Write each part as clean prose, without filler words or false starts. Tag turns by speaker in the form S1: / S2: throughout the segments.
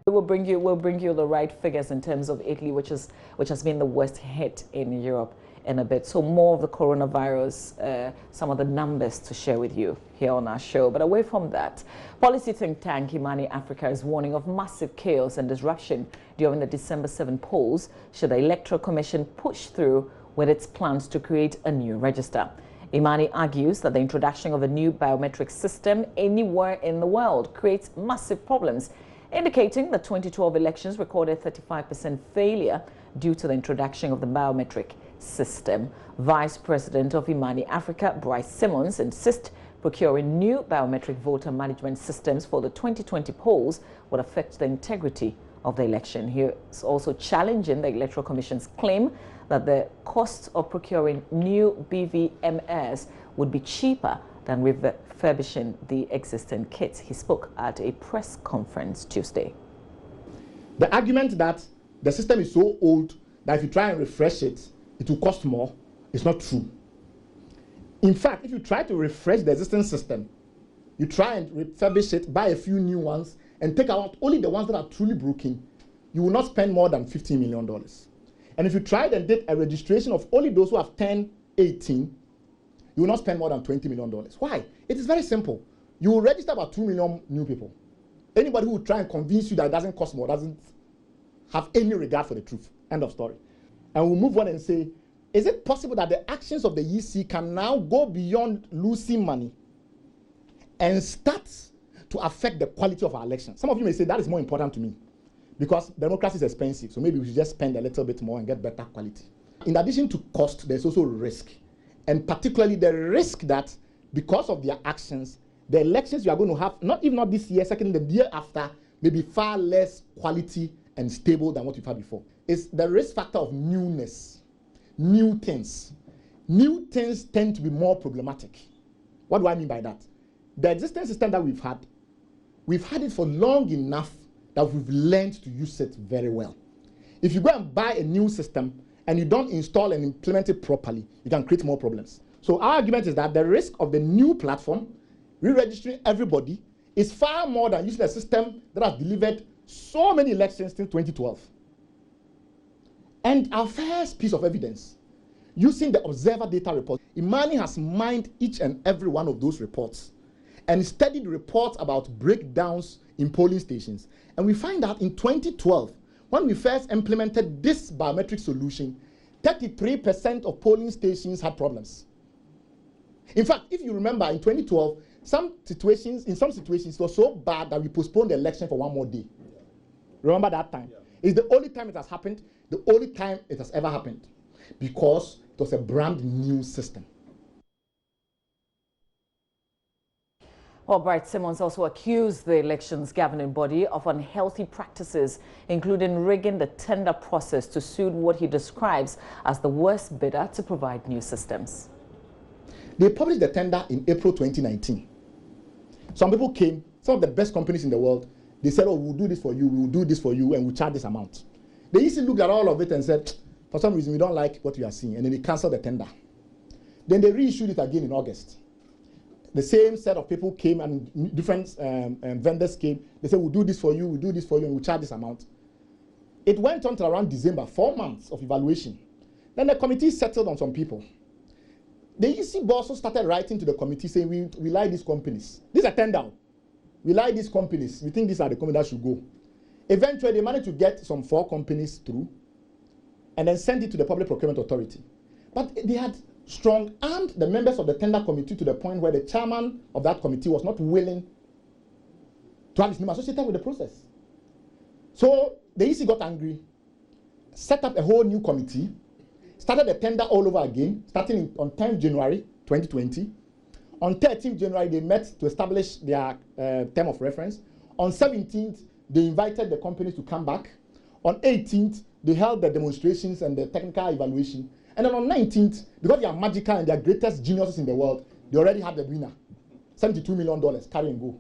S1: We'll bring you the right figures in terms of Italy, which has been the worst hit in Europe in a bit. So more of the coronavirus, some of the numbers to share with you here on our show. But away from that, policy think tank Imani Africa is warning of massive chaos and disruption during the December 7 polls should the Electoral Commission push through with its plans to create a new register. Imani argues that the introduction of a new biometric system anywhere in the world creates massive problems, indicating the 2012 elections recorded 35% failure due to the introduction of the biometric system. Vice President of Imani Africa, Bryce Simmons, insists procuring new biometric voter management systems for the 2020 polls would affect the integrity of the election. He is also challenging the Electoral Commission's claim that the cost of procuring new BVMS would be cheaper than refurbishing the existing kits. He spoke at a press conference Tuesday.
S2: The argument that the system is so old that if you try and refresh it, it will cost more is not true. In fact, if you try to refresh the existing system, you try and refurbish it, buy a few new ones, and take out only the ones that are truly broken, you will not spend more than $15 million. And if you tried and did a registration of only those who have turned 18, you will not spend more than $20 million. Why? It is very simple. You will register about 2 million new people. Anybody who will try and convince you that it doesn't cost more doesn't have any regard for the truth. End of story. And we'll move on and say, is it possible that the actions of the EC can now go beyond losing money and start to affect the quality of our elections? Some of you may say that is more important to me because democracy is expensive, so maybe we should just spend a little bit more and get better quality. In addition to cost, there's also risk, and particularly the risk that because of their actions, the elections you are going to have, not this year, secondly, the year after, may be far less quality and stable than what you've had before. It's the risk factor of newness, new things. New things tend to be more problematic. What do I mean by that? The existing system that we've had it for long enough that we've learned to use it very well. If you go and buy a new system and you don't install and implement it properly, you can create more problems. So our argument is that the risk of the new platform, re-registering everybody, is far more than using a system that has delivered so many elections since 2012. And our first piece of evidence, using the Observer data report, Imani has mined each and every one of those reports and studied reports about breakdowns in polling stations. And we find out in 2012, when we first implemented this biometric solution, 33% of polling stations had problems. In fact, if you remember, in 2012, in some situations, it was so bad that we postponed the election for one more day. Remember that time? Yeah. It's the only time it has happened, the only time it has ever happened, because it was a brand new system.
S1: Well, Bryce Simmons also accused the elections governing body of unhealthy practices, including rigging the tender process to suit what he describes as the worst bidder to provide new systems.
S2: They published the tender in April 2019. Some people came, some of the best companies in the world, they said, oh, we'll do this for you, we'll do this for you, and we'll charge this amount. They easily looked at all of it and said, for some reason, we don't like what we are seeing, and then they canceled the tender. Then they reissued it again in August. The same set of people came and different vendors came. They said, we'll do this for you, we'll do this for you, and we'll charge this amount. It went on till around December, 4 months of evaluation. Then the committee settled on some people. The EC also started writing to the committee saying, we like these companies. This is a tender. We like these companies. We think these are the companies that should go. Eventually, they managed to get some 4 companies through and then send it to the Public Procurement Authority. But they had strong-armed the members of the tender committee to the point where the chairman of that committee was not willing to have his name associated with the process. So the EC got angry, set up a whole new committee, started the tender all over again, starting on 10th January 2020. On 13th January, they met to establish their term of reference. On 17th, they invited the companies to come back. On 18th, they held the demonstrations and the technical evaluation. And then on 19th, because they are magical and they are greatest geniuses in the world, they already had the winner. $72 million, carry and go.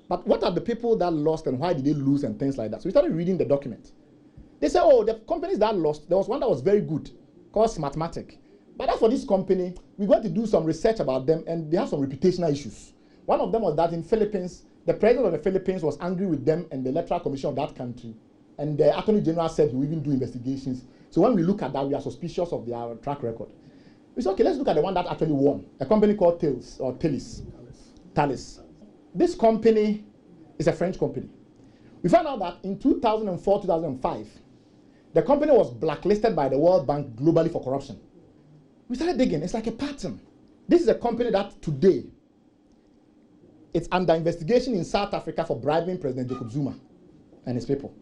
S2: But what are the people that lost and why did they lose and things like that? So we started reading the document. They said, oh, the companies that lost, there was one that was very good, called Smartmatic. But as for this company, we're going to do some research about them and they have some reputational issues. One of them was that in Philippines, The president of the Philippines was angry with them and the Electoral Commission of that country. And the Attorney General said he will even do investigations. So when we look at that, we are suspicious of their track record. We said, okay, let's look at the one that actually won. A company called Thales. This company is a French company. We found out that in 2004, 2005, the company was blacklisted by the World Bank globally for corruption. We started digging. It's like a pattern. This is a company that today, it's under investigation in South Africa for bribing President Jacob Zuma and his people.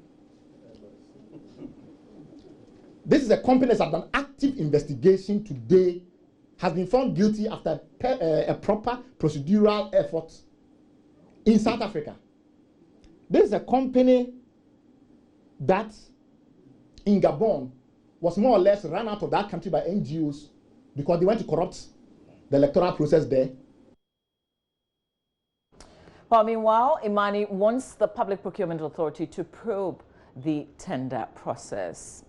S2: This is a company that's under an active investigation today, has been found guilty after a proper procedural effort in South Africa. This is a company that in Gabon was more or less run out of that country by NGOs because they went to corrupt the electoral process there.
S1: Well, meanwhile, Imani wants the Public Procurement Authority to probe the tender process.